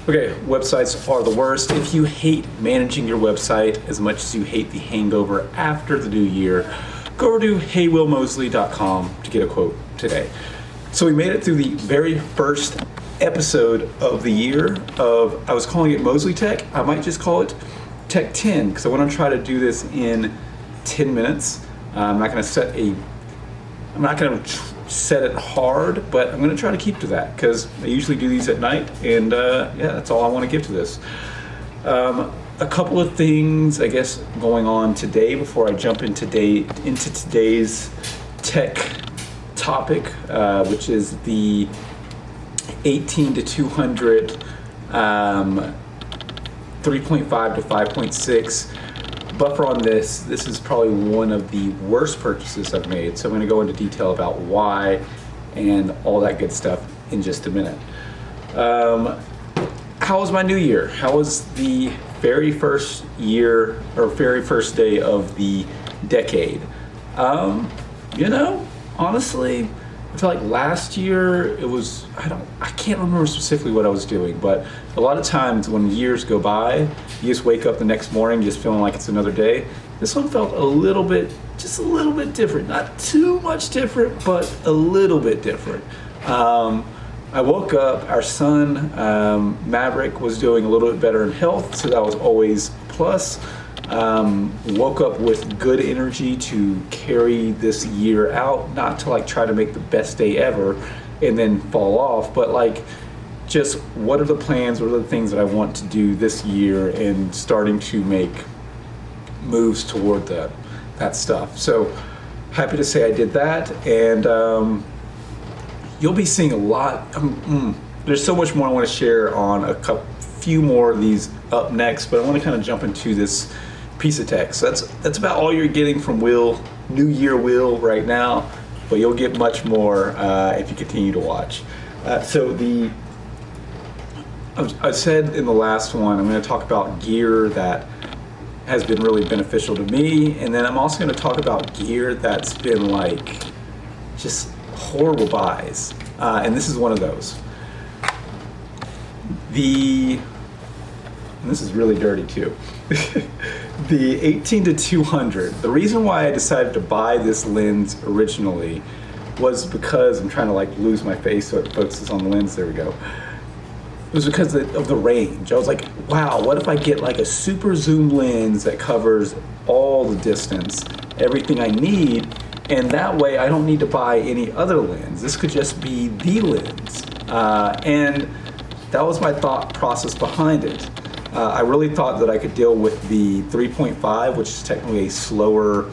Okay, websites are the worst. If you hate managing your website as much as you hate the hangover after the new year, go over to heywillmosley.com to get a quote today. So we made it through the very first episode of the year of, I was calling it Mosley Tech. I might just call it Tech 10 because I want to try to do this in 10 minutes. I'm not going to set it hard, but I'm going to try to keep to that because I usually do these at night, and yeah, that's all I want to give to this. A couple of things, I guess, going on today before I jump into today's tech topic, which is the 18 to 200, 3.5 to 5.6. Buffer on this is probably one of the worst purchases I've made. So I'm going to go into detail about why and all that good stuff in just a minute. How was my new year? How was the very first year or very first day of the decade? Honestly, I feel like last year it was, I can't remember specifically what I was doing, but a lot of times when years go by, you just wake up the next morning just feeling like it's another day. This one felt just a little bit different. Not too much different, but a little bit different. I woke up, our son, Maverick, was doing a little bit better in health, so that was always a plus. Woke up with good energy to carry this year out, not to try to make the best day ever and then fall off, but just what are the plans, what are the things that I want to do this year, and starting to make moves toward that stuff. So happy to say I did that, and you'll be seeing a lot. There's so much more I want to share on few more of these up next, but I want to kind of jump into this piece of tech. So that's about all you're getting from Will, New Year Will right now, but you'll get much more if you continue to watch. I said in the last one, I'm going to talk about gear that has been really beneficial to me, and then I'm also going to talk about gear that's been just horrible buys, and this is one of those. And this is really dirty too. The 18 to 200, the reason why I decided to buy this lens originally was because, I'm trying to lose my face so it focuses on the lens, there we go. It was because of the range. I was like, wow, what if I get a super zoom lens that covers all the distance, everything I need, and that way I don't need to buy any other lens. This could just be the lens. And that was my thought process behind it. I really thought that I could deal with the 3.5, which is technically a slower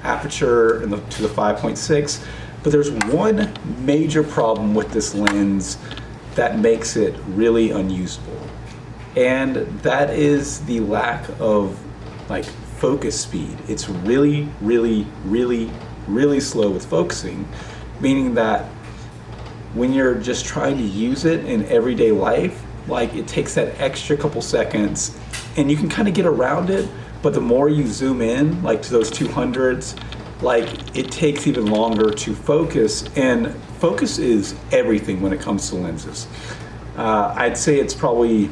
aperture, to the 5.6. But there's one major problem with this lens that makes it really unusable. And that is the lack of focus speed. It's really, really, really, really slow with focusing, meaning that when you're just trying to use it in everyday life, it takes that extra couple seconds, and you can kind of get around it, but the more you zoom in, to those 200s, it takes even longer to focus, and focus is everything when it comes to lenses. I'd say it's probably,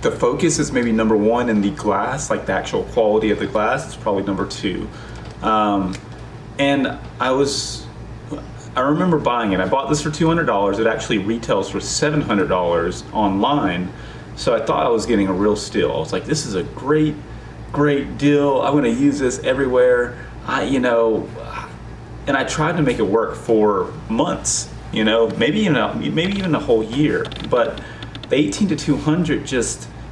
the focus is maybe number one, and the glass, the actual quality of the glass, is probably number two. And I remember buying it. I bought this for $200. It actually retails for $700 online. So I thought I was getting a real steal. I was like, this is a great, great deal. I'm going to use this everywhere. And I tried to make it work for months, maybe even a whole year. But the 18 to 200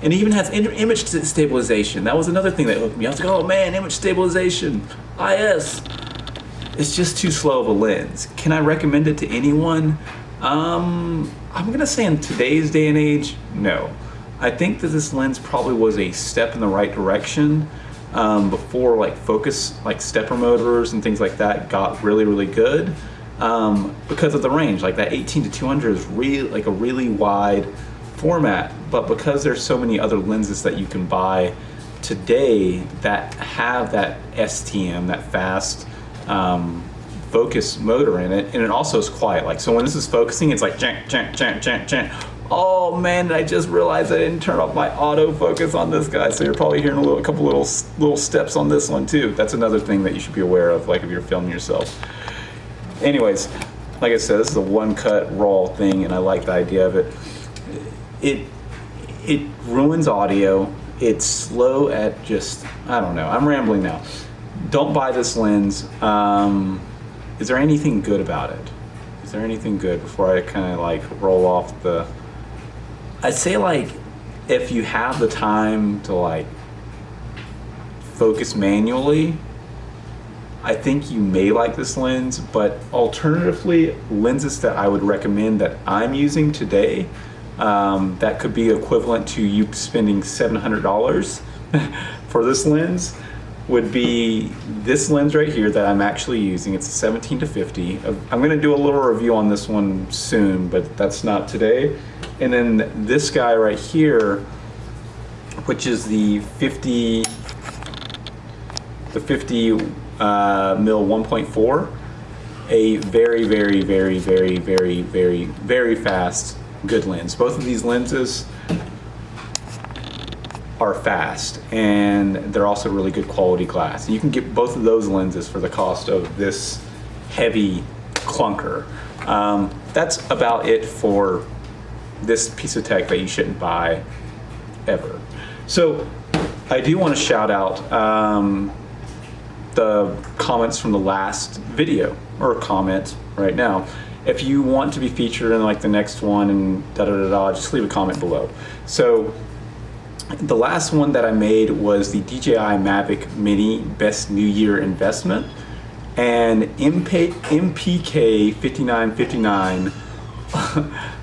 and it even has image stabilization. That was another thing that hooked me. I was like, oh man, image stabilization, IS. It's just too slow of a lens. Can I recommend it to anyone? I'm gonna say in today's day and age, no. I think that this lens probably was a step in the right direction before focus, stepper motors and things like that got really, really good because of the range. That 18 to 200 is really a really wide format, but because there's so many other lenses that you can buy today that have that STM, that fast focus motor in it, and it also is quiet. So when this is focusing, it's jank, jank, jank, jank, jank. Oh man, I just realized I didn't turn off my autofocus on this guy. So you're probably hearing a couple little steps on this one too. That's another thing that you should be aware of, like if you're filming yourself. Anyways, like I said, this is a one-cut raw thing, and I like the idea of it. It ruins audio. It's slow at just, I don't know. I'm rambling now. Don't buy this lens. Is there anything good about it? Is there anything good before I kind of like roll off the... I'd say like if you have the time to like focus manually, I think you may like this lens, but alternatively, lenses that I would recommend that I'm using today, that could be equivalent to you spending $700 for this lens, would be this lens right here that I'm actually using. It's a 17 to 50. I'm gonna do a little review on this one soon, but that's not today. And then this guy right here, which is the 50 mil 1.4, a very fast, good lens. Both of these lenses are fast, and they're also really good quality glass. You can get both of those lenses for the cost of this heavy clunker. That's about it for this piece of tech that you shouldn't buy ever. So I do want to shout out the comments from the last video, or comment right now. If you want to be featured in like the next one and just leave a comment below. So the last one that I made was the DJI Mavic Mini Best New Year Investment, and MPK5959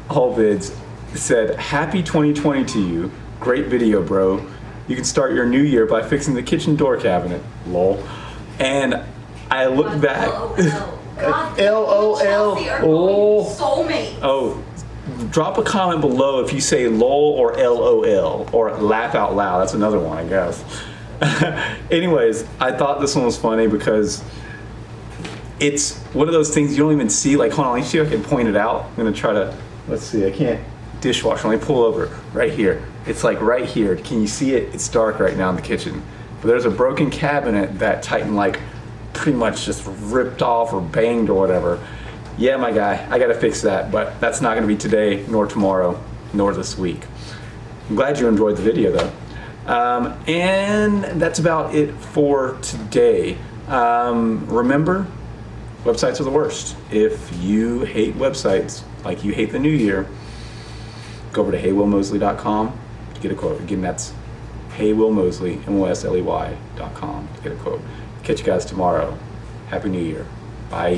all vids said, "Happy 2020 to you. Great video, bro. You can start your new year by fixing the kitchen door cabinet. Lol." And I look back. LOL. Oh. Soulmate. Oh. Drop a comment below if you say lol or LOL, or laugh out loud. That's another one, I guess. Anyways, I thought this one was funny because it's one of those things you don't even see. Like, hold on, let me see if I can point it out. I'm gonna try to, let's see, I can't, dishwasher, let me pull over, right here. It's like right here, can you see it? It's dark right now in the kitchen. But there's a broken cabinet that Titan like pretty much just ripped off or banged or whatever. Yeah, my guy, I gotta fix that, but that's not gonna be today, nor tomorrow, nor this week. I'm glad you enjoyed the video though. And that's about it for today. Remember, websites are the worst. If you hate websites, like you hate the new year, go over to heywillmosley.com to get a quote. Again, that's heywillmosley, MOSLEY.com to get a quote. Catch you guys tomorrow. Happy New Year. Bye.